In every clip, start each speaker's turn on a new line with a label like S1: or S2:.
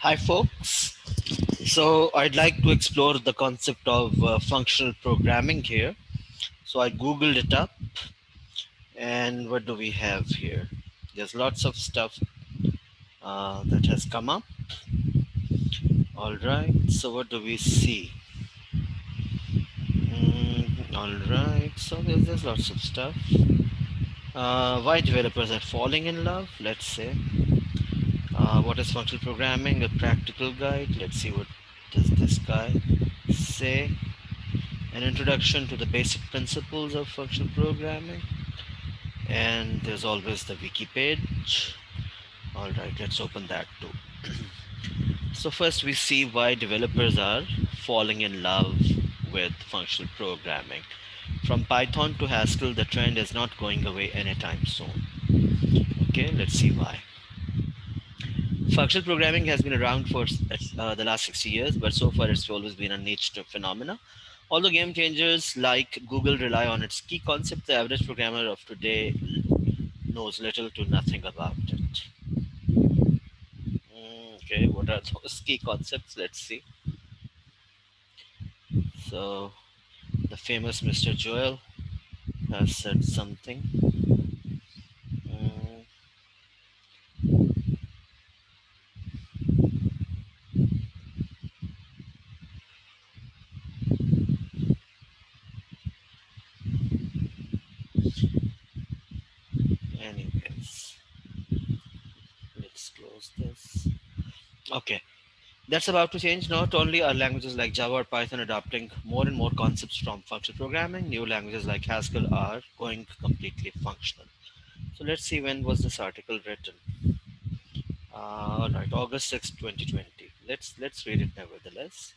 S1: Hi, folks. So, I'd like to explore the concept of functional programming here. So, I googled it up, and what do we have here? There's lots of stuff that has come up. All right. So, what do we see? All right. So, there's lots of stuff. Why developers are falling in love? Let's say. What is functional programming? A practical guide. Let's see what does this guy say. An introduction to the basic principles of functional programming, and there's always the wiki page. All right, let's open that too. So first we see why developers are falling in love with functional programming. From Python to Haskell, the trend is not going away anytime soon. Okay, let's see why. Functional programming has been around for the last 60 years, but so far it's always been a niche phenomena. Although game changers like Google rely on its key concept, the average programmer of today knows little to nothing about it. Okay, what are those key concepts? Let's see. So, the famous Mr. Joel has said something. Mm, Anyways, let's close this. Okay, that's about to change. Not only are languages like Java or Python adopting more and more concepts from functional programming, new languages like Haskell are going completely functional. So let's see, when was this article written? All right, August 6th, 2020. Let's read it nevertheless.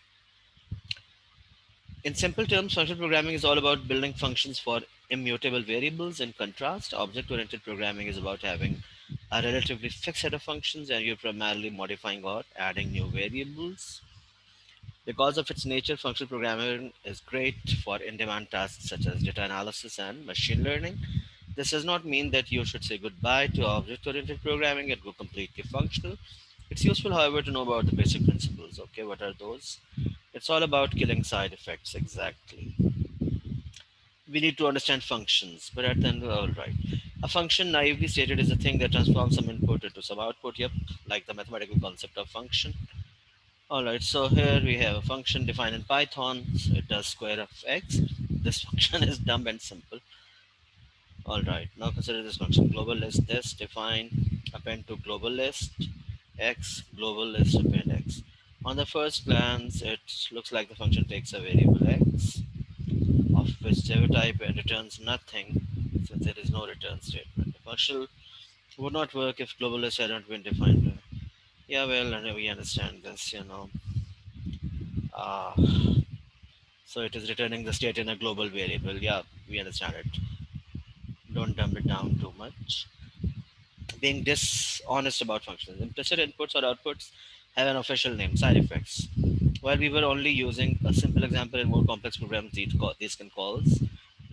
S1: In simple terms, functional programming is all about building functions for immutable variables. In contrast, object-oriented programming is about having a relatively fixed set of functions and you're primarily modifying or adding new variables. Because of its nature, functional programming is great for in-demand tasks such as data analysis and machine learning. This does not mean that you should say goodbye to object-oriented programming and go completely functional. It's useful, however, to know about the basic principles. Okay, what are those? It's all about killing side effects, exactly. We need to understand functions, but at the end, all right. A function, naively stated, is a thing that transforms some input into some output. Yep, like the mathematical concept of function. All right, so here we have a function defined in Python. So it does square of x. This function is dumb and simple. All right, now consider this function. Global list this define append to global list x, global list append x. On the first glance, it looks like the function takes a variable x of whichever type and returns nothing since there is no return statement. The function would not work if global list had not been defined. Yeah, well, and we understand this. Uh, so it is returning the state in a global variable. Yeah, we understand it. Don't dumb it down too much. Being dishonest about functions. Implicit inputs or outputs have an official name, side effects. While we were only using a simple example in more complex programs, these can cause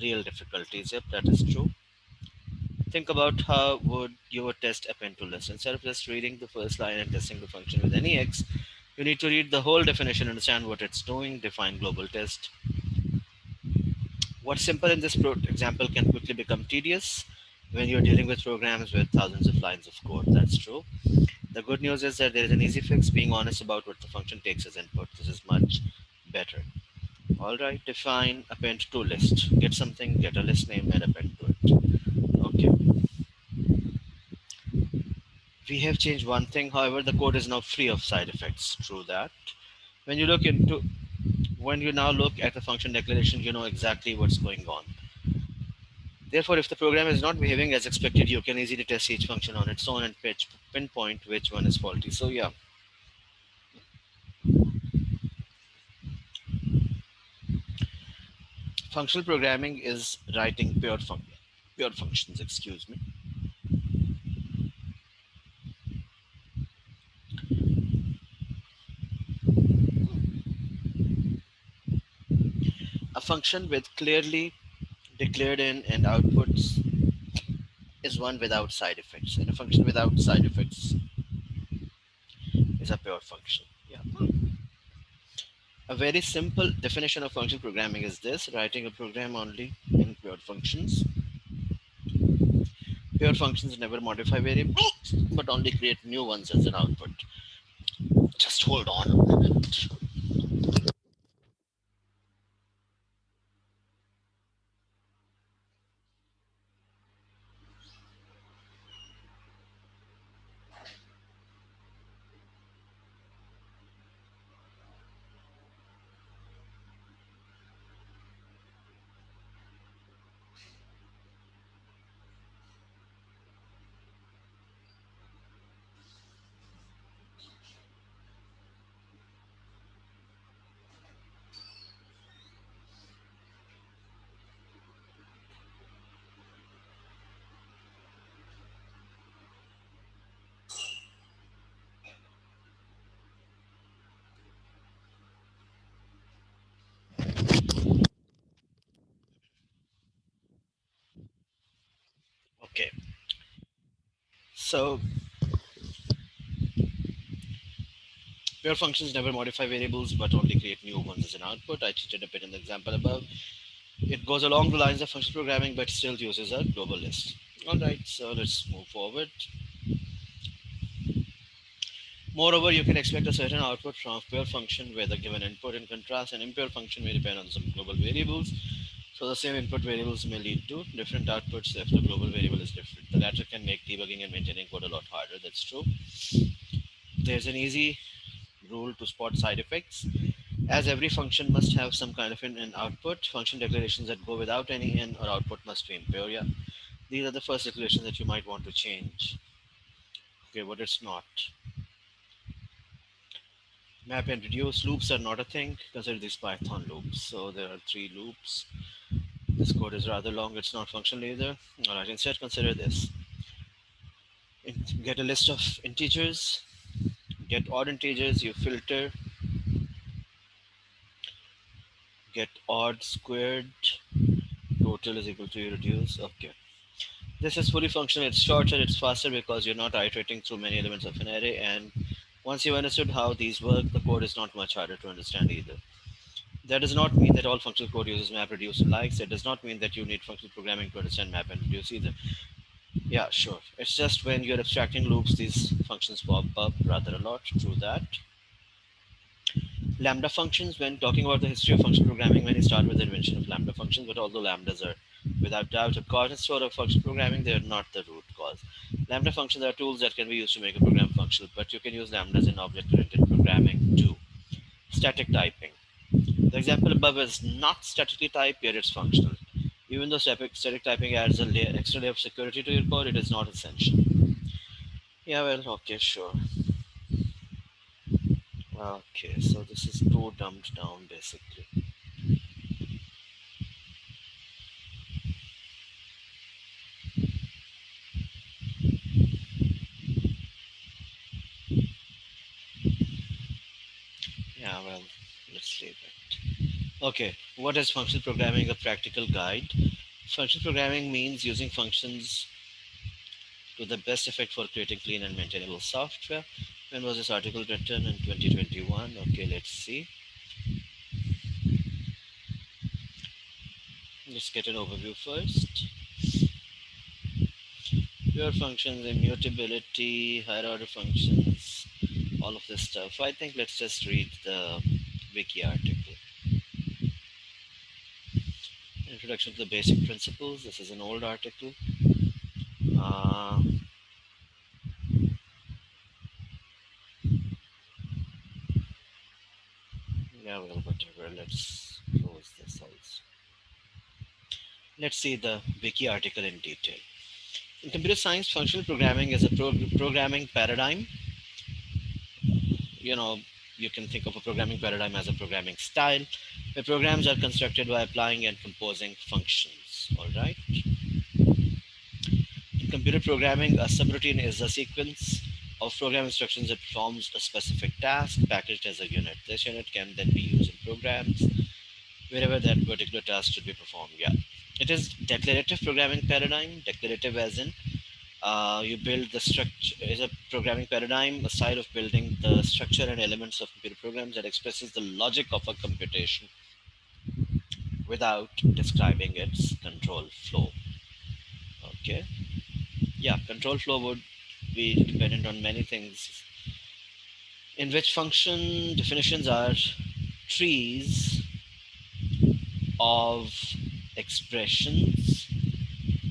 S1: real difficulties. Yep, that is true. Think about how would your test append to list. Instead of just reading the first line and testing the function with any x, you need to read the whole definition, understand what it's doing, define global test. What's simple in this example can quickly become tedious when you're dealing with programs with thousands of lines of code. That's true. The good news is that there is an easy fix, being honest about what the function takes as input. This is much better. All right, define append to list. Get something, get a list name and append to it. Okay. We have changed one thing, however, the code is now free of side effects. True that. When you look into when you now look at the function declaration, you know exactly what's going on. Therefore, if the program is not behaving as expected, you can easily test each function on its own and pinpoint which one is faulty. So yeah, functional programming is writing pure functions. Excuse me. A function with clearly declared in and outputs is one without side effects, and a function without side effects is a pure function. Yeah. A very simple definition of function programming is this: writing a program only in pure functions. Pure functions never modify variables, but only create new ones as an output. Just hold on a minute. Okay. So pure functions never modify variables but only create new ones as an output. I cheated a bit in the example above. It goes along the lines of function programming but still uses a global list. Alright, so let's move forward. Moreover, you can expect a certain output from a pure function where the given input. In contrast, an impure function may depend on some global variables. So the same input variables may lead to different outputs if the global variable is different. The latter can make debugging and maintaining code a lot harder. That's true. There's an easy rule to spot side effects. As every function must have some kind of an output, function declarations that go without any in or output must be impure. Yeah. These are the first declarations that you might want to change. Okay, but it's not. Map and reduce loops are not a thing. Consider these Python loops. So there are three loops. This code is rather long. It's not functional either. All right. Instead, consider this: get a list of integers. Get odd integers. You filter. Get odd squared. Total is equal to you reduce. Okay. This is fully functional. It's shorter. It's faster because you're not iterating through many elements of an array. And once you've understood how these work, the code is not much harder to understand either. That does not mean that all functional code uses map, reduce, and likes. It does not mean that you need functional programming to understand map and reduce either. Yeah, sure. It's just when you're abstracting loops, these functions pop up rather a lot. True that. Lambda functions, when talking about the history of functional programming, many start with the invention of lambda functions, but although lambdas are without doubt a cornerstone of functional programming, they are not the root cause. Lambda functions are tools that can be used to make a program functional, but you can use lambdas in object-oriented programming too. Static typing. The example above is not statically typed, yet it's functional. Even though static typing adds a extra layer of security to your code, it is not essential. Yeah, well, okay, sure. Okay, so this is too dumbed down basically. Yeah, well, let's leave it. Okay, what is functional programming? A practical guide. Functional programming means using functions to the best effect for creating clean and maintainable software. When was this article written? In 2021. Okay, let's see. Let's get an overview first. Pure functions, immutability, higher order functions, all of this stuff. I think let's just read the wiki article. Introduction to the basic principles. This is an old article. Uh, yeah, well, whatever. Let's close this also. Let's see the wiki article in detail. In computer science, functional programming is a programming paradigm. You know, you can think of a programming paradigm as a programming style where programs are constructed by applying and composing functions. All right. In computer programming, a subroutine is a sequence of program instructions that performs a specific task packaged as a unit. This unit can then be used in programs wherever that particular task should be performed. Yeah. It is declarative programming paradigm, declarative as in You build the structure is a programming paradigm, a style of building the structure and elements of computer programs that expresses the logic of a computation without describing its control flow. Okay, yeah, control flow would be dependent on many things, in which function definitions are trees of expressions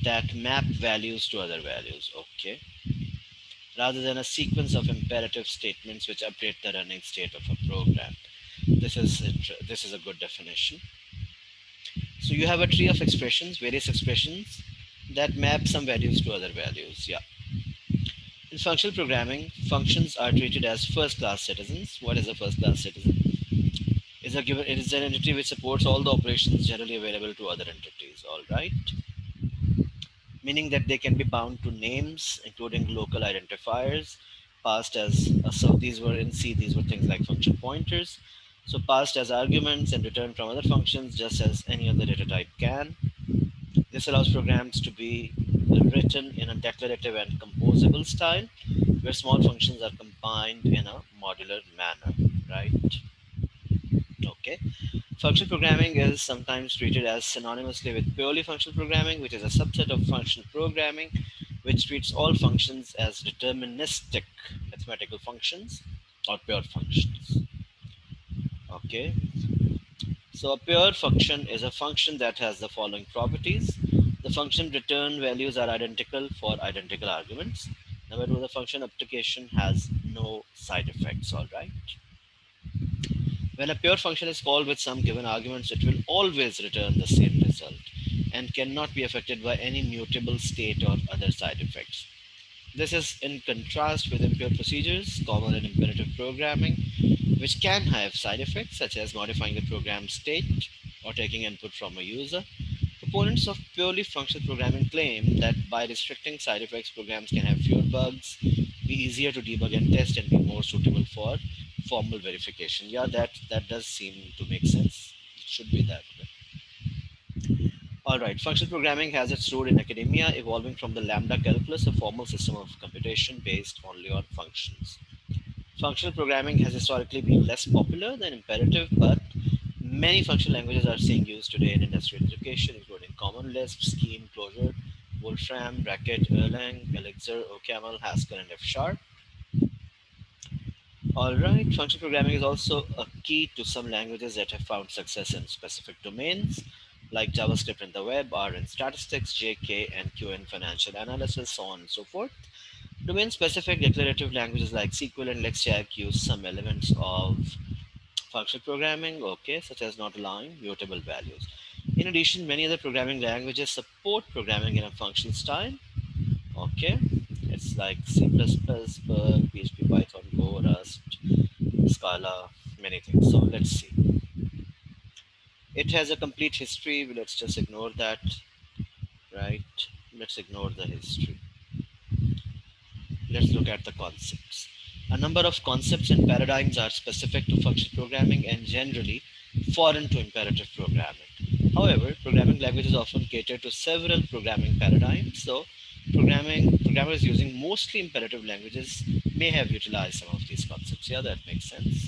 S1: that map values to other values. Okay, rather than a sequence of imperative statements which update the running state of a program. This is a good definition. So you have a tree of expressions, various expressions that map some values to other values. Yeah. In functional programming, functions are treated as first-class citizens. What is a first-class citizen? It is an entity which supports all the operations generally available to other entities. All right, meaning that they can be bound to names, including local identifiers, passed as so these were in C. These were things like function pointers. So passed as arguments and returned from other functions, just as any other data type can. This allows programs to be written in a declarative and composable style, where small functions are combined in a modular manner. Right? Okay. Functional programming is sometimes treated as synonymously with purely functional programming, which is a subset of functional programming, which treats all functions as deterministic mathematical functions or pure functions. Okay, so a pure function is a function that has the following properties. The function return values are identical for identical arguments. Number two, the function application has no side effects. All right. When a pure function is called with some given arguments, it will always return the same result and cannot be affected by any mutable state or other side effects. This is in contrast with impure procedures common in imperative programming, which can have side effects such as modifying the program state or taking input from a user. Proponents of purely functional programming claim that by restricting side effects, programs can have fewer bugs, be easier to debug and test, and be more suitable for formal verification. Yeah, that does seem to make sense. It should be that way. All right, functional programming has its root in academia, evolving from the Lambda calculus, a formal system of computation based only on functions. Functional programming has historically been less popular than imperative, but many functional languages are seeing use today in industrial education, including Common Lisp, Scheme, Clojure, Wolfram, Racket, Erlang, Elixir, OCaml, Haskell, and F Sharp. All right, functional programming is also a key to some languages that have found success in specific domains, like JavaScript in the web, R in statistics, JK and Q in financial analysis, so on and so forth. Domain-specific declarative languages like SQL and LexJAG use some elements of functional programming, okay, such as not allowing mutable values. In addition, many other programming languages support programming in a functional style, okay. It's like C++, Perl, PHP, Python, Go, Rust, Scala, many things. So let's see. It has a complete history. Let's just ignore that, right? Let's ignore the history. Let's look at the concepts. A number of concepts and paradigms are specific to functional programming and generally foreign to imperative programming. However, programming languages often cater to several programming paradigms, so programmers using mostly imperative languages may have utilized some of these concepts. Yeah, that makes sense.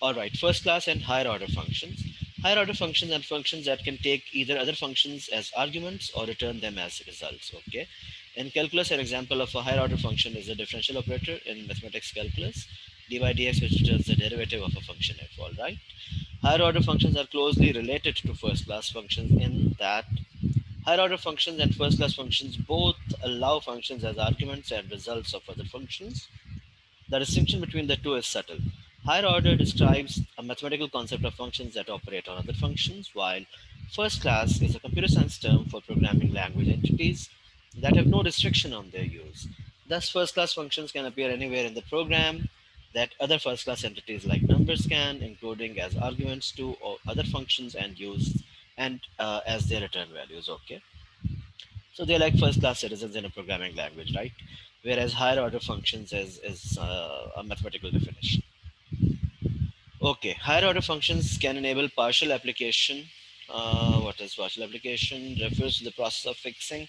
S1: All right, first class and higher order functions. Higher order functions are functions that can take either other functions as arguments or return them as results. Okay. In calculus, an example of a higher order function is a differential operator in mathematics calculus, dy dx, which returns the derivative of a function f. All right. Higher order functions are closely related to first class functions in that higher order functions and first class functions both allow functions as arguments and results of other functions. The distinction between the two is subtle. Higher order describes a mathematical concept of functions that operate on other functions, while first class is a computer science term for programming language entities that have no restriction on their use. Thus, first class functions can appear anywhere in the program that other first class entities like numbers can, including as arguments to or other functions and use and as their return values. Okay. So they're like first class citizens in a programming language, right? Whereas higher order functions is a mathematical definition. Okay, higher order functions can enable partial application. What is partial application? Refers to the process of fixing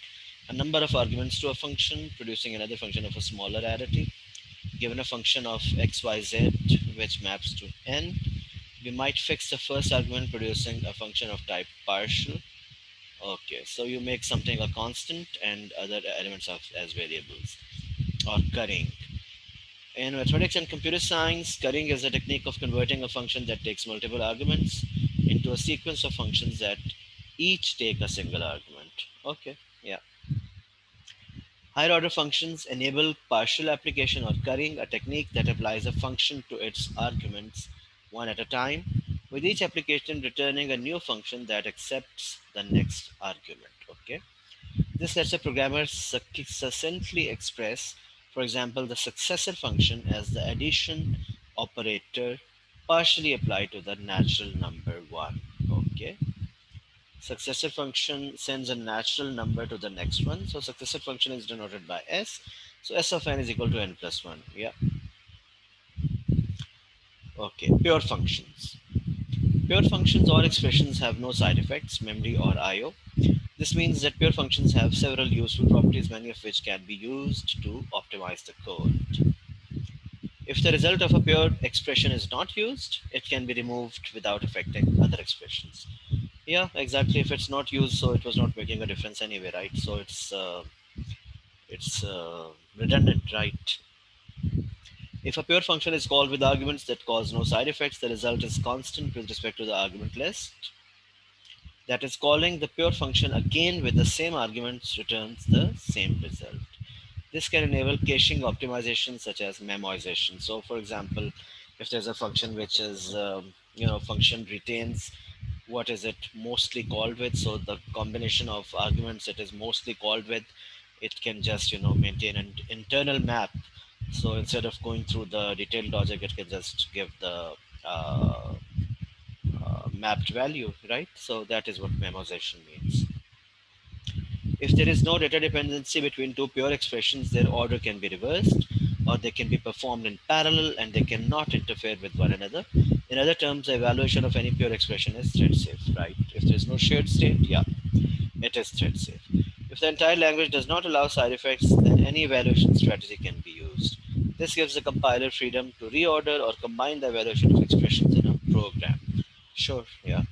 S1: a number of arguments to a function, producing another function of a smaller arity. Given a function of xyz which maps to n, we might fix the first argument producing a function of type partial. Okay, so you make something a constant and other elements of as variables. Or currying. In mathematics and computer science, currying is a technique of converting a function that takes multiple arguments into a sequence of functions that each take a single argument. Okay, yeah. Higher order functions enable partial application or currying, a technique that applies a function to its arguments one at a time, with each application returning a new function that accepts the next argument. Okay. This lets a programmer succinctly express, for example, the successor function as the addition operator partially applied to the natural number 1. Okay. Successor function sends a natural number to the next one. So successor function is denoted by s. So s of n is equal to n plus 1. Yeah. Okay. Pure functions. Pure functions or expressions have no side effects, memory or I/O. This means that pure functions have several useful properties, many of which can be used to optimize the code. If the result of a pure expression is not used, it can be removed without affecting other expressions. Yeah, exactly. If it's not used, so it was not making a difference anyway, right? So it's redundant, right? If a pure function is called with arguments that cause no side effects, the result is constant with respect to the argument list. That is, calling the pure function again with the same arguments returns the same result. This can enable caching optimization such as memoization. So, for example, if there's a function which is, function retains what is it mostly called with, so the combination of arguments it is mostly called with, it can just, maintain an internal map. So instead of going through the detailed logic, it can just give the uh, mapped value, right? So that is what memoization means. If there is no data dependency between two pure expressions, their order can be reversed, or they can be performed in parallel and they cannot interfere with one another. In other terms, the evaluation of any pure expression is thread safe, right? If there is no shared state, yeah, it is thread safe. If the entire language does not allow side effects, then any evaluation strategy can be used. This gives the compiler freedom to reorder or combine the evaluation of expressions in a program. Sure, yeah.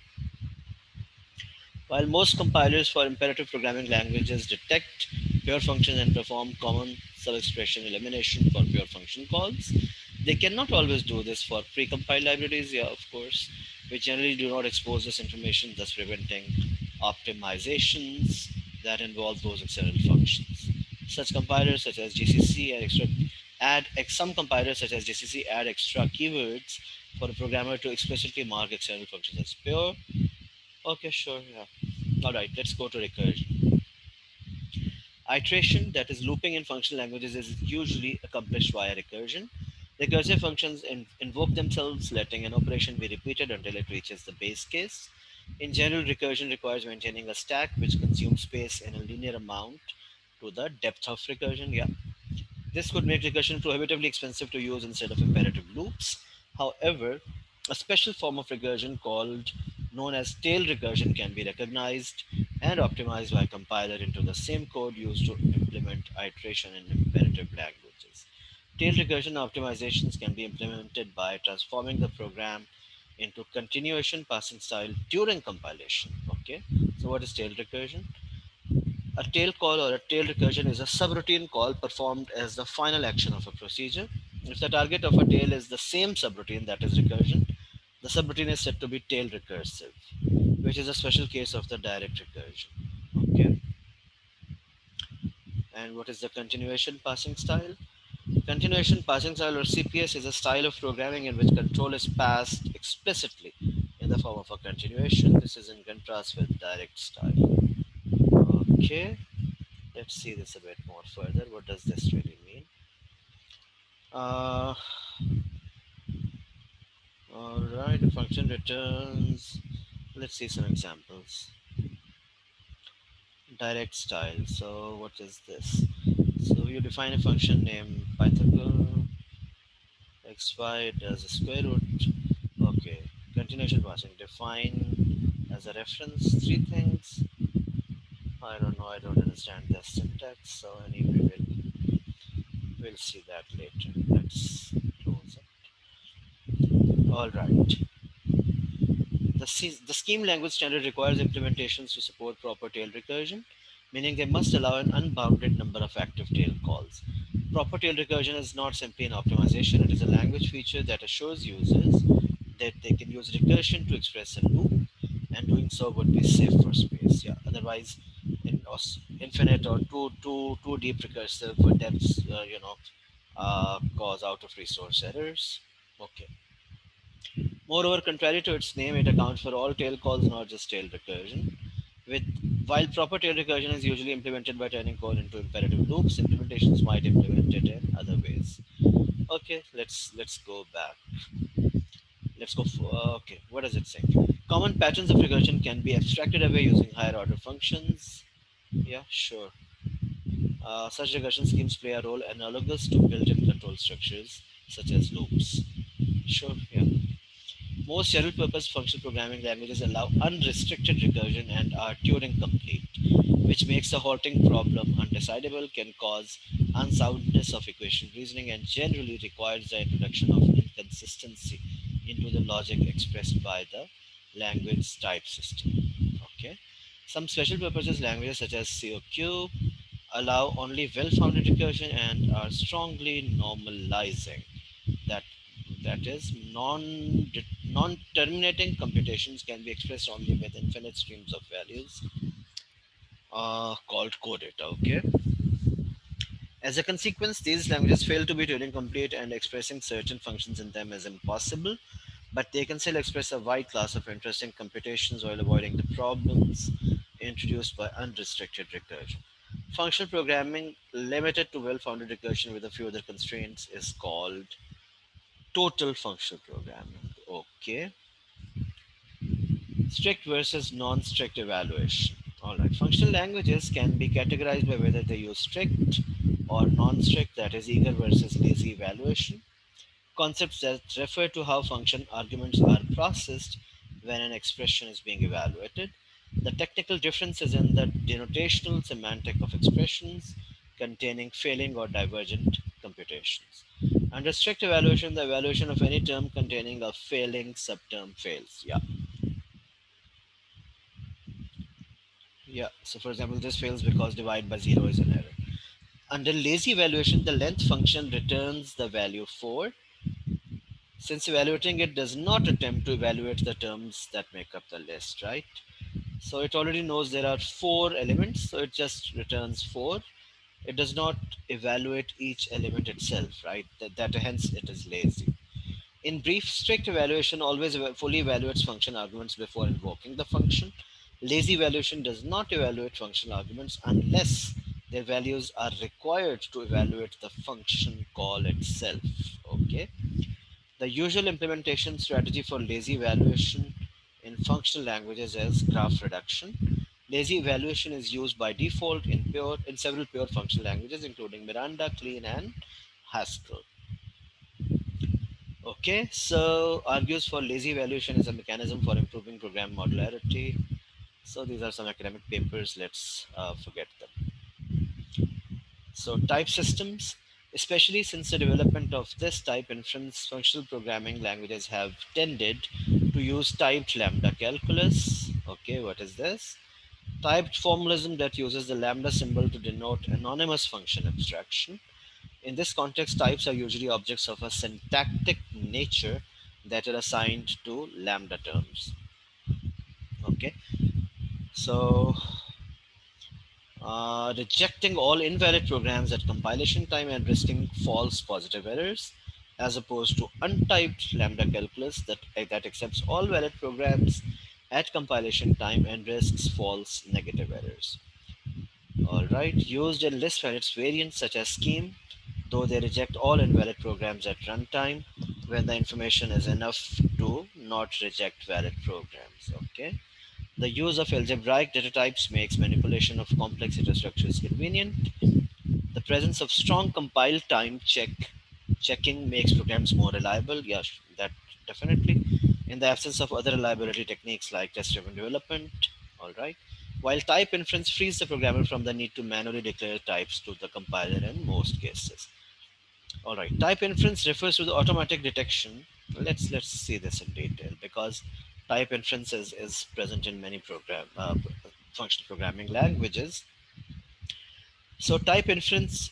S1: While most compilers for imperative programming languages detect pure functions and perform common sub-expression elimination for pure function calls, they cannot always do this for precompiled libraries, yeah, of course, which generally do not expose this information, thus preventing optimizations that involve those external functions. Such compilers such as GCC some compilers such as GCC add extra keywords for a programmer to explicitly mark external functions as pure. Okay, sure, yeah. All right, let's go to recursion. Iteration, that is looping in functional languages, is usually accomplished via recursion. Recursive functions invoke themselves, letting an operation be repeated until it reaches the base case. In general, recursion requires maintaining a stack which consumes space in a linear amount to the depth of recursion. Yeah, this could make recursion prohibitively expensive to use instead of imperative loops. However, a special form of recursion called known as tail recursion can be recognized and optimized by a compiler into the same code used to implement iteration in imperative languages. Tail recursion optimizations can be implemented by transforming the program into continuation passing style during compilation. Okay, so what is tail recursion? A tail call or a tail recursion is a subroutine call performed as the final action of a procedure. If the target of a tail is the same subroutine, that is recursion, the subroutine is said to be tail recursive, which is a special case of the direct recursion. Okay. And what is the continuation passing style? Continuation passing style or CPS is a style of programming in which control is passed explicitly in the form of a continuation. This is in contrast with direct style. Okay. Let's see this a bit more further. What does this really mean? Uh, all right, the function returns. Let's see some examples. Direct style. So what is this? So you define a function named Pythagore xy does a square root. Okay. Continuation passing. Define as a reference three things. I don't know. I don't understand the syntax. So anyway, we'll see that later. Let's close it. All right. The scheme language standard requires implementations to support proper tail recursion, meaning they must allow an unbounded number of active tail calls. Proper tail recursion is not simply an optimization, it is a language feature that assures users that they can use recursion to express a loop, and doing so would be safe for space. Yeah, otherwise, infinite or too deep recursive depths, cause out of resource errors. Okay. Moreover, contrary to its name, it accounts for all tail calls, not just tail recursion. With While proper tail recursion is usually implemented by turning code into imperative loops, implementations might implement it in other ways. Okay, let's go back. Let's go. Okay, what does it say? Common patterns of recursion can be abstracted away using higher order functions. Yeah, sure. Such regression schemes play a role analogous to built-in control structures such as loops. Sure. Yeah. Most general-purpose functional programming languages allow unrestricted recursion and are Turing complete, which makes the halting problem undecidable, can cause unsoundness of equation reasoning, and generally requires the introduction of inconsistency into the logic expressed by the language type system. Okay. Some special purposes languages such as COQ allow only well-founded recursion and are strongly normalizing. That that is non-terminating computations can be expressed only with infinite streams of values called coded. Okay. As a consequence, these languages fail to be Turing complete, and expressing certain functions in them is impossible. But they can still express a wide class of interesting computations while avoiding the problems introduced by unrestricted recursion. Functional programming limited to well-founded recursion with a few other constraints is called total functional programming. Okay. Strict versus non-strict evaluation. All right. Functional languages can be categorized by whether they use strict or non-strict, that is, eager versus lazy evaluation. Concepts that refer to how function arguments are processed when an expression is being evaluated. The technical difference is in the denotational semantic of expressions containing failing or divergent computations. Under strict evaluation, the evaluation of any term containing a failing subterm fails. Yeah. Yeah. So for example, this fails because divide by zero is an error. Under lazy evaluation, the length function returns the value 4 since evaluating it does not attempt to evaluate the terms that make up the list, right? So it already knows there are 4 elements, so it just returns 4. It does not evaluate each element itself, right? That hence it is lazy. In brief, strict evaluation always fully evaluates function arguments before invoking the function. Lazy evaluation does not evaluate function arguments unless their values are required to evaluate the function call itself. Okay. The usual implementation strategy for lazy evaluation in functional languages is graph reduction. Lazy evaluation is used by default in several pure functional languages, including Miranda, Clean, and Haskell. Okay, so argues for lazy evaluation as a mechanism for improving program modularity. So these are some academic papers. Let's forget them. So type systems, especially since the development of this type inference, functional programming languages have tended to use typed lambda calculus. Okay, what is this? Typed formalism that uses the lambda symbol to denote anonymous function abstraction. In this context, types are usually objects of a syntactic nature that are assigned to lambda terms. Okay, so rejecting all invalid programs at compilation time and risking false positive errors, as opposed to untyped lambda calculus that accepts all valid programs at compilation time and risks false negative errors. All right, used in Lisp and its variants such as Scheme, though they reject all invalid programs at runtime when the information is enough to not reject valid programs. Okay. The use of algebraic data types makes manipulation of complex data structures convenient. The presence of strong compile time checking makes programs more reliable. Yes, that definitely. In the absence of other reliability techniques like test-driven development, all right. while type inference frees the programmer from the need to manually declare types to the compiler in most cases. All right, type inference refers to the automatic detection. Let's see this in detail because type inference is present in many functional programming languages. So type inference,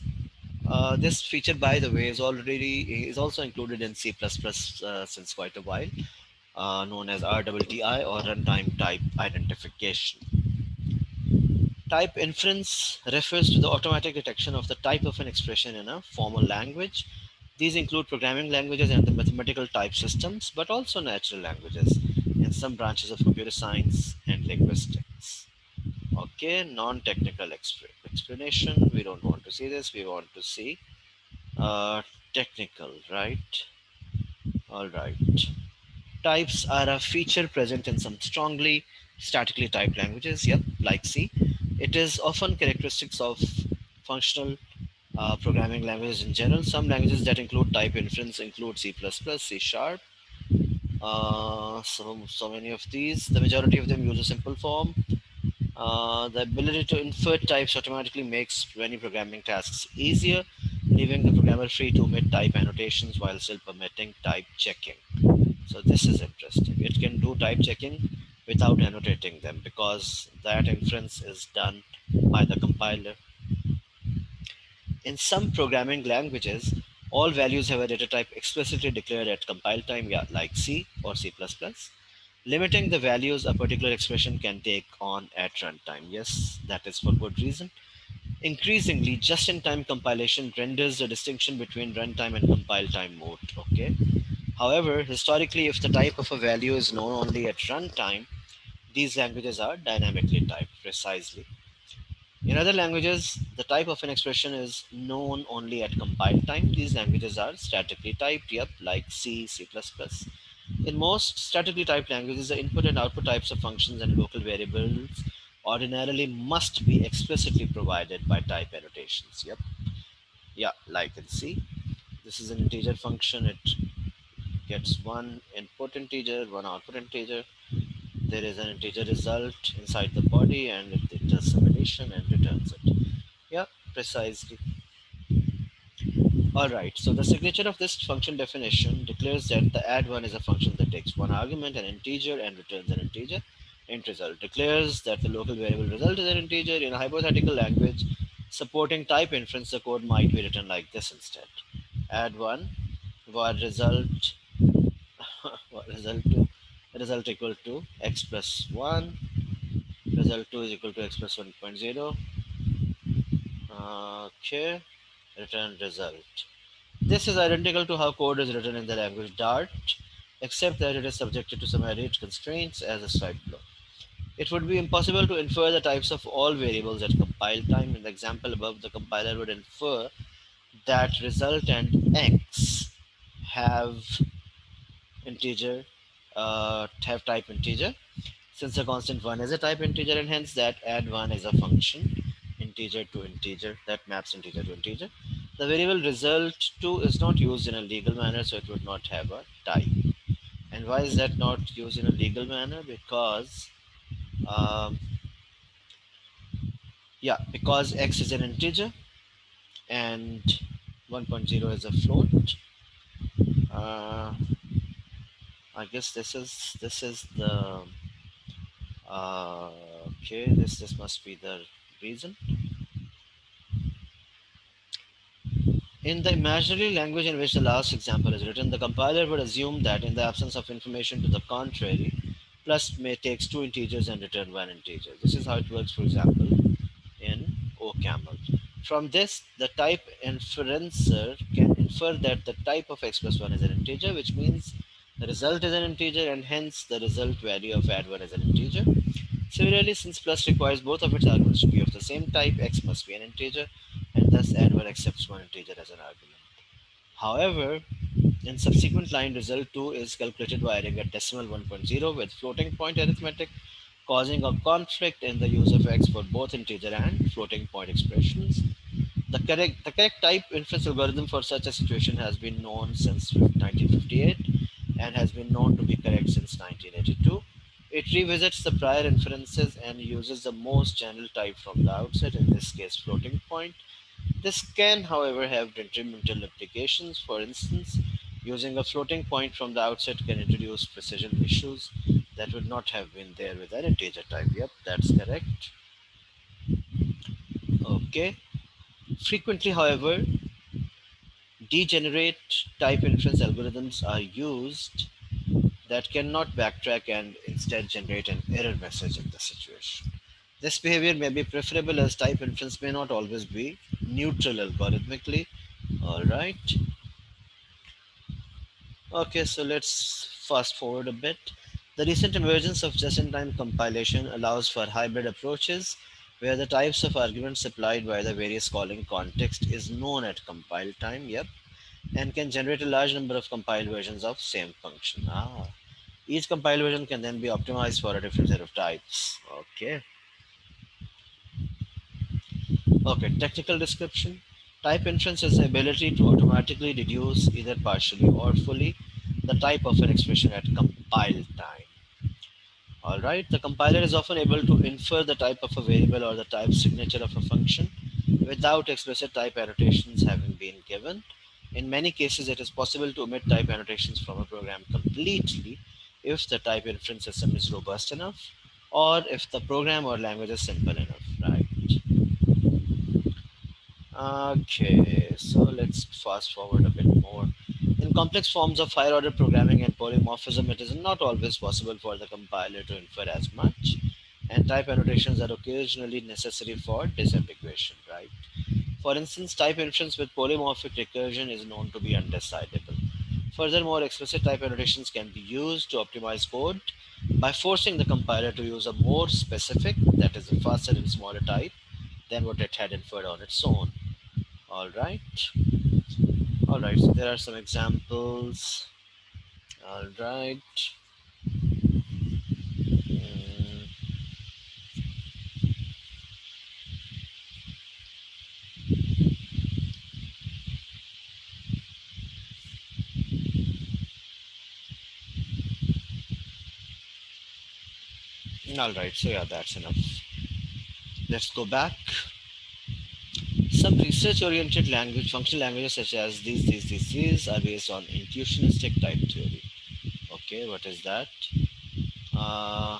S1: this feature, by the way, is also included in C++ since quite a while, known as RTTI or runtime type identification. Type inference refers to the automatic detection of the type of an expression in a formal language. These include programming languages and the mathematical type systems, but also natural languages in some branches of computer science and linguistics. Okay, non-technical explanation. We don't want to see this. We want to see technical, right? All right. Types are a feature present in some strongly statically typed languages, yep, like C. It is often characteristics of functional programming languages in general. Some languages that include type inference include C++, C Sharp. So many of these. The majority of them use a simple form. The ability to infer types automatically makes many programming tasks easier, leaving the programmer free to omit type annotations while still permitting type checking. So this is interesting. It can do type checking without annotating them because that inference is done by the compiler. In some programming languages, all values have a data type explicitly declared at compile time, yeah, like C or C++, limiting the values a particular expression can take on at runtime. Yes, that is for good reason. Increasingly, just-in-time compilation renders the distinction between runtime and compile time mode. Okay. However, historically, if the type of a value is known only at runtime, these languages are dynamically typed precisely. In other languages, the type of an expression is known only at compile time. These languages are statically typed, yep, like C, C++. In most statically typed languages, the input and output types of functions and local variables ordinarily must be explicitly provided by type annotations. Yep, yeah, like in C. This is an integer function. It gets one input integer, one output integer. There is an integer result inside the body, and it does some addition and returns it. Yeah, precisely. All right. So the signature of this function definition declares that the add one is a function that takes one argument, an integer, and returns an integer. Int result declares that the local variable result is an integer. In a hypothetical language supporting type inference, the code might be written like this instead: add one, var result, var result equal to x plus one, result two is equal to x plus 1.0. Okay, return result. This is identical to how code is written in the language Dart, except that it is subjected to some added constraints as described below. It would be impossible to infer the types of all variables at compile time. In the example above, the compiler would infer that result and x have integer, have type integer, since the constant 1 is a type integer, and hence that add 1 is a function, integer to integer, that maps integer to integer. The variable result 2 is not used in a legal manner, so it would not have a type. And why is that not used in a legal manner? Because, um, yeah, because x is an integer and 1.0 is a float. Uh, I guess this is the uh, okay. This must be the reason. In the imaginary language in which the last example is written, the compiler would assume that in the absence of information to the contrary, plus may takes two integers and return one integer. This is how it works, for example, in OCaml. From this, the type inferencer can infer that the type of x plus 1 is an integer, which means the result is an integer, and hence the result value of add 1 is an integer. Similarly, since plus requires both of its arguments to be of the same type, x must be an integer, and thus add 1 accepts one integer as an argument. However, in subsequent line, result 2 is calculated by adding a decimal 1.0 with floating point arithmetic, causing a conflict in the use of x for both integer and floating point expressions. The correct type inference algorithm for such a situation has been known since 1958 and has been known to be correct since 1982. It revisits the prior inferences and uses the most general type from the outset, in this case floating point. This can, however, have detrimental implications. For instance, using a floating point from the outset can introduce precision issues that would not have been there with an integer type. Yep, that's correct. Okay. Frequently, however, degenerate type inference algorithms are used that cannot backtrack and instead generate an error message in the situation. This behavior may be preferable as type inference may not always be neutral algorithmically. Alright. Okay, so let's fast forward a bit. The recent emergence of just in time compilation allows for hybrid approaches where the types of arguments supplied by the various calling context is known at compile time, yep, and can generate a large number of compiled versions of same function. Each compiled version can then be optimized for a different set of types. Okay, technical description. Type inference is the ability to automatically deduce, either partially or fully, the type of an expression at compile time. Alright, the compiler is often able to infer the type of a variable or the type signature of a function without explicit type annotations having been given. In many cases, it is possible to omit type annotations from a program completely if the type inference system is robust enough or if the program or language is simple enough, right? Okay, so let's fast forward a bit more. In complex forms of higher order programming and polymorphism, it is not always possible for the compiler to infer as much, and type annotations are occasionally necessary for disambiguation, right? For instance, type inference with polymorphic recursion is known to be undecidable. Furthermore, explicit type annotations can be used to optimize code by forcing the compiler to use a more specific, that is, a faster and smaller type than what it had inferred on its own. All right. All right. So there are some examples. All right. Mm, all right. So yeah, that's enough. Let's go back. Some research-oriented language, functional languages such as these are based on intuitionistic type theory. Okay, what is that? Uh,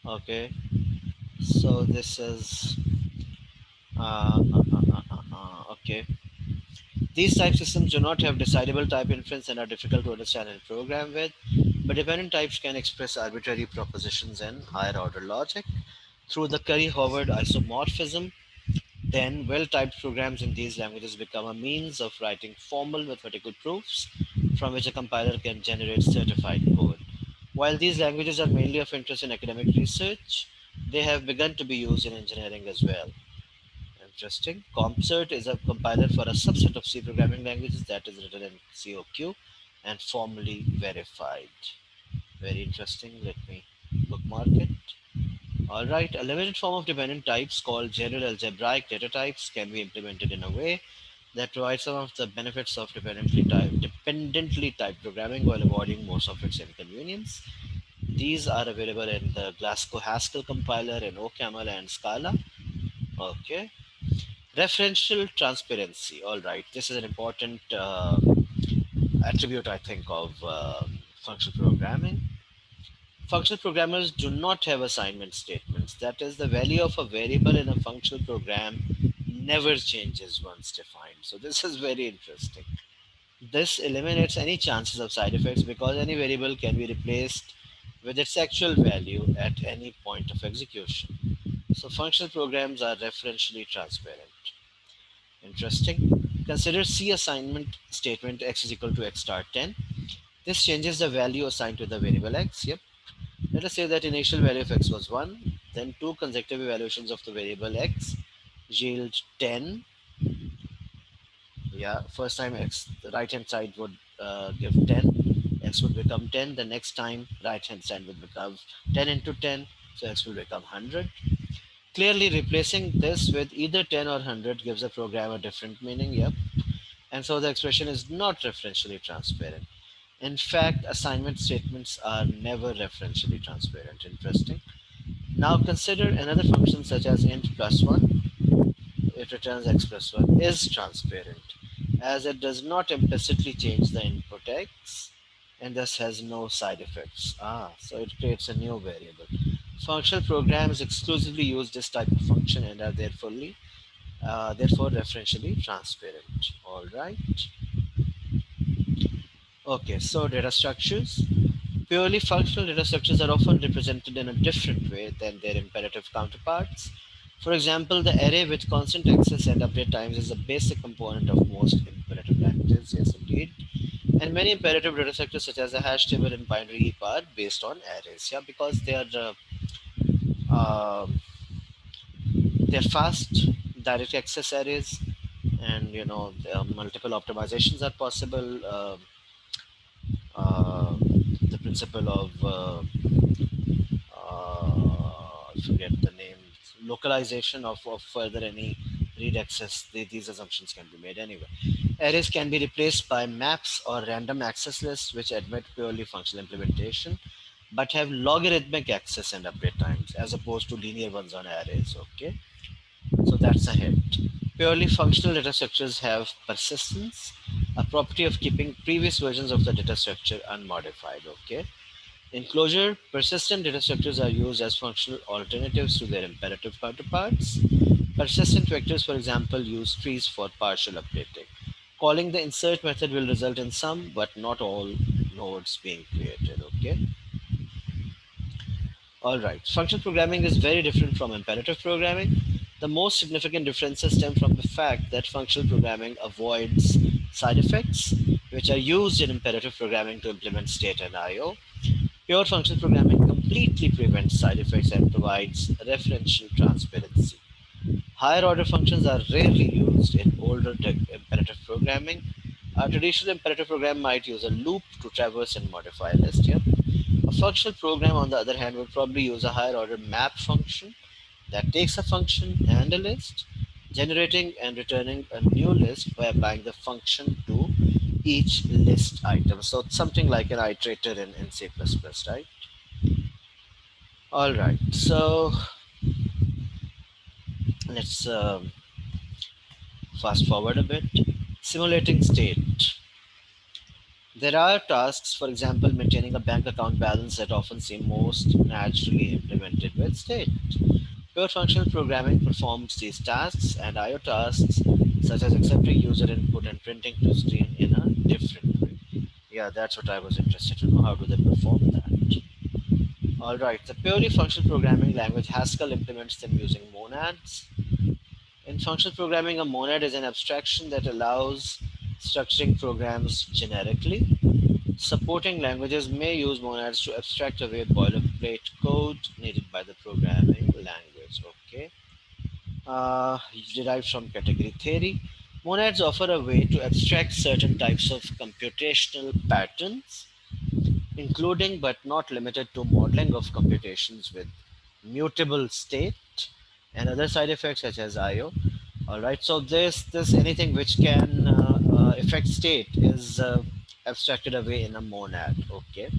S1: okay, so this is okay. These type systems do not have decidable type inference and are difficult to understand and program with, but dependent types can express arbitrary propositions in higher order logic. Through the Curry-Howard isomorphism, then well-typed programs in these languages become a means of writing formal mathematical proofs from which a compiler can generate certified code. While these languages are mainly of interest in academic research, they have begun to be used in engineering as well. Interesting. CompCert is a compiler for a subset of C programming languages that is written in COQ and formally verified. Very interesting. Let me bookmark it. Alright, a limited form of dependent types called general algebraic data types can be implemented in a way that provides some of the benefits of dependently typed programming while avoiding most of its inconvenience. These are available in the Glasgow Haskell compiler in OCaml and Scala. Okay. Referential transparency. All right, this is an important attribute, I think, of functional programming. Functional programmers do not have assignment statements. That is, the value of a variable in a functional program never changes once defined. So this is very interesting. This eliminates any chances of side effects because any variable can be replaced with its actual value at any point of execution. So functional programs are referentially transparent. Interesting. Consider C assignment statement x is equal to x star 10. This changes the value assigned to the variable x. Yep. Let us say that initial value of x was 1, then two consecutive evaluations of the variable x yield 10. Yeah, first time x, the right hand side would give 10, x would become 10. The next time, right hand side would become 10 into 10, so x will become 100. Clearly, replacing this with either 10 or 100 gives the program a different meaning. Yep. And so the expression is not referentially transparent. In fact, assignment statements are never referentially transparent. Interesting. Now consider another function such as int plus 1. It returns x plus 1 is transparent as it does not implicitly change the input x and thus has no side effects. So it creates a new variable. Functional programs exclusively use this type of function and are therefore referentially transparent. All right. Okay, so data structures. Purely functional data structures are often represented in a different way than their imperative counterparts. For example, the array with constant access and update times is a basic component of most imperative languages, yes indeed. And many imperative data structures such as a hash table and binary heap are based on arrays, yeah, because they're fast, direct access arrays, and multiple optimizations are possible. The principle of I forget the name, localization of further any read access. These assumptions can be made anyway. Arrays can be replaced by maps or random access lists, which admit purely functional implementation, but have logarithmic access and update times, as opposed to linear ones on arrays. Okay, so that's a hint. Purely functional data structures have persistence, a property of keeping previous versions of the data structure unmodified. Okay, in Clojure, persistent data structures are used as functional alternatives to their imperative counterparts. Persistent vectors, for example, use trees for partial updating. Calling the insert method will result in some, but not all, nodes being created. Okay. All right. Functional programming is very different from imperative programming. The most significant differences stem from the fact that functional programming avoids side effects, which are used in imperative programming to implement state and I/O. Pure functional programming completely prevents side effects and provides referential transparency. Higher order functions are rarely used in older imperative programming. A traditional imperative program might use a loop to traverse and modify a list. Yeah? A functional program, on the other hand, will probably use a higher order map function that takes a function and a list, generating and returning a new list by applying the function to each list item. So it's something like an iterator in C++, right? All right, so let's fast forward a bit. Simulating state. There are tasks, for example, maintaining a bank account balance that often seem most naturally implemented with state. Pure functional programming performs these tasks and IO tasks, such as accepting user input and printing to screen in a different way. Yeah, that's what I was interested to know. How do they perform that? All right, the purely functional programming language Haskell implements them using monads. In functional programming, a monad is an abstraction that allows structuring programs generically. Supporting languages may use monads to abstract away boilerplate code needed by the programming language. Okay. Derived from category theory, monads offer a way to abstract certain types of computational patterns, including but not limited to modeling of computations with mutable state and other side effects such as I/O. All right, so this anything which can affect state is abstracted away in a monad. Okay,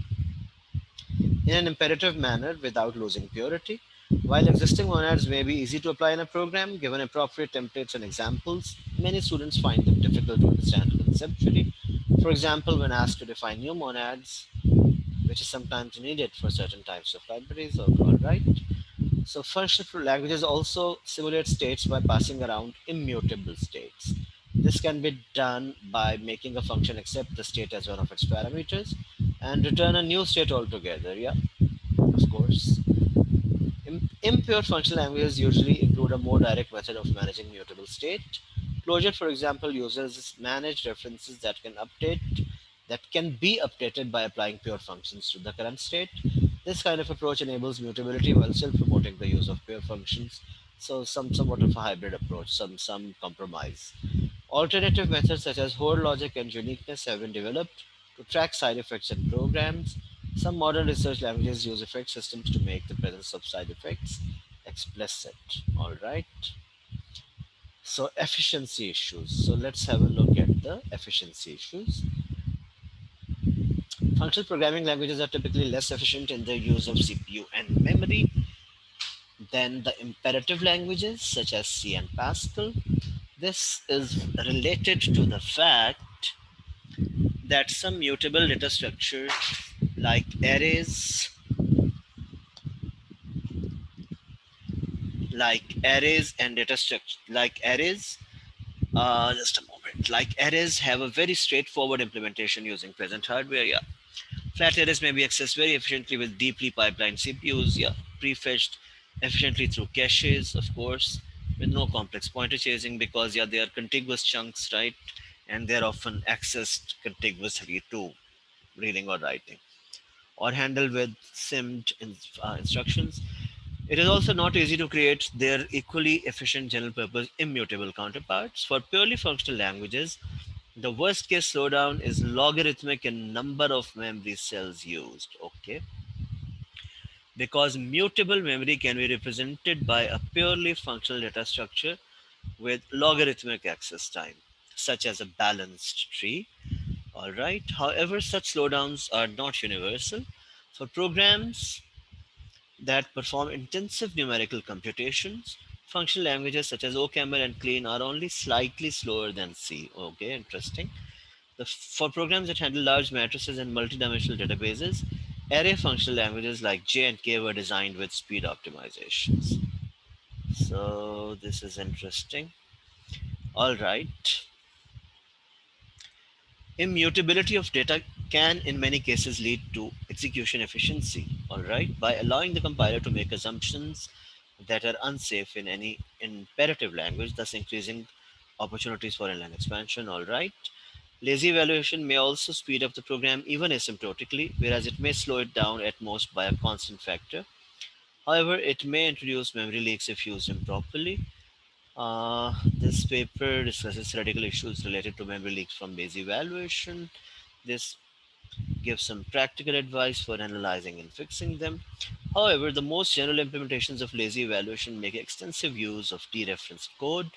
S1: in an imperative manner without losing purity. While existing monads may be easy to apply in a program, given appropriate templates and examples, many students find them difficult to understand conceptually. For example, when asked to define new monads, which is sometimes needed for certain types of libraries, or all right. So functional languages also simulate states by passing around immutable states. This can be done by making a function accept the state as one of its parameters and return a new state altogether. Yeah, of course. Impure functional languages usually include a more direct method of managing mutable state. Clojure, for example, uses managed references that can be updated by applying pure functions to the current state. This kind of approach enables mutability while still promoting the use of pure functions. So somewhat of a hybrid approach, some compromise. Alternative methods such as Hoare logic and uniqueness have been developed to track side effects in programs. Some modern research languages use effect systems to make the presence of side effects explicit. All right. So efficiency issues. So let's have a look at the efficiency issues. Functional programming languages are typically less efficient in their use of CPU and memory than the imperative languages such as C and Pascal. This is related to the fact that some mutable data structures like arrays and data structure like arrays just a moment, like arrays have a very straightforward implementation using present hardware. Yeah, flat arrays may be accessed very efficiently with deeply pipelined CPUs. Yeah, prefetched efficiently through caches, of course, with no complex pointer chasing, because yeah, they are contiguous chunks, right? And they're often accessed contiguously to reading or writing, or handled with instructions. It is also not easy to create their equally efficient general purpose immutable counterparts. For purely functional languages, the worst case slowdown is logarithmic in number of memory cells used. Okay, because mutable memory can be represented by a purely functional data structure with logarithmic access time, such as a balanced tree. All right. However, such slowdowns are not universal. For programs that perform intensive numerical computations, functional languages such as OCaml and Clean are only slightly slower than C. Okay, interesting. For programs that handle large matrices and multidimensional databases, array functional languages like J and K were designed with speed optimizations. So this is interesting. All right. Immutability of data can, in many cases, lead to execution efficiency, all right, by allowing the compiler to make assumptions that are unsafe in any imperative language, thus increasing opportunities for inline expansion, all right. Lazy evaluation may also speed up the program even asymptotically, whereas it may slow it down at most by a constant factor. However, it may introduce memory leaks if used improperly. This paper discusses theoretical issues related to memory leaks from lazy evaluation. This gives some practical advice for analyzing and fixing them. However, the most general implementations of lazy evaluation make extensive use of dereferenced code,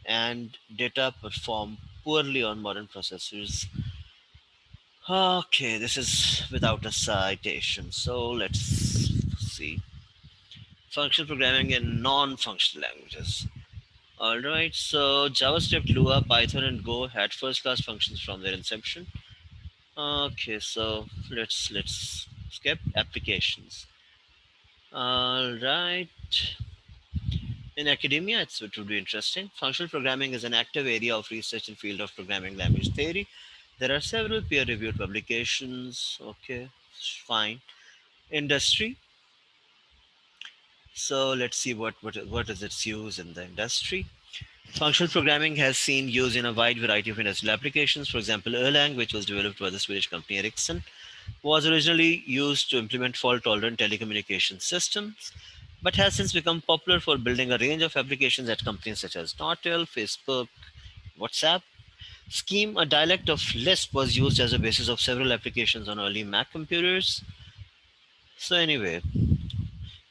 S1: and data perform poorly on modern processors. Okay, this is without a citation. So let's see. Functional programming in non functional languages. Alright, so JavaScript, Lua, Python, and Go had first class functions from their inception. Okay, so let's skip applications. All right. In academia, it would be interesting. Functional programming is an active area of research in field of programming language theory. There are several peer-reviewed publications. Okay, fine. Industry. So let's see what is its use in the industry. Functional programming has seen use in a wide variety of industrial applications. For example, Erlang, which was developed by the Swedish company Ericsson, was originally used to implement fault-tolerant telecommunication systems, but has since become popular for building a range of applications at companies such as Nortel, Facebook, WhatsApp. Scheme, a dialect of Lisp, was used as a basis of several applications on early Mac computers. So anyway,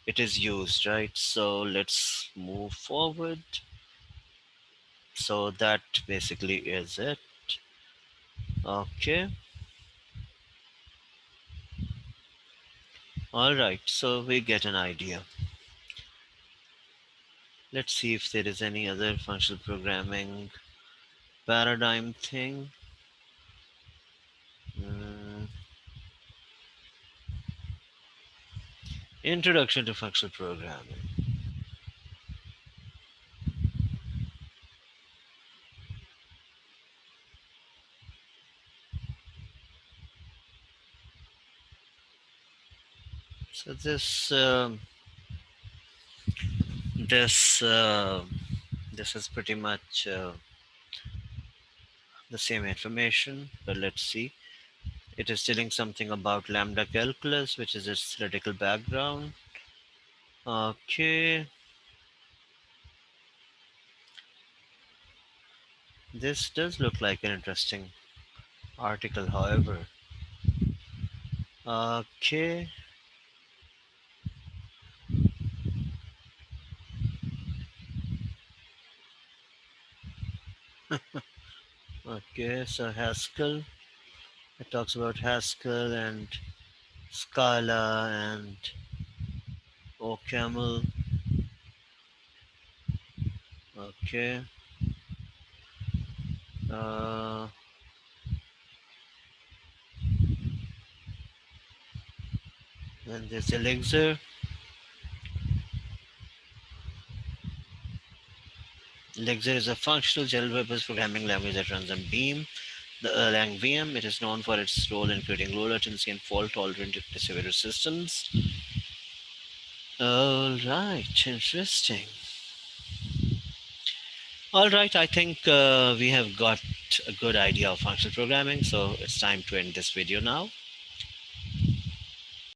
S1: it is used, right? So let's move forward. So that basically is it. Okay. All right. So we get an idea. Let's see if there is any other functional programming paradigm thing. Mm, Introduction to functional programming. So this this is pretty much the same information, but let's see. It is telling something about lambda calculus, which is its theoretical background. Okay, this does look like an interesting article, however. Okay, okay, so Haskell. It talks about Haskell and Scala and OCaml. Okay. Uh, then there's Elixir. Elixir is a functional general-purpose programming language that runs on Beam, the Erlang VM. It is known for its role in creating low latency and fault-tolerant distributed systems. All right, interesting. All right, I think we have got a good idea of functional programming, so it's time to end this video now.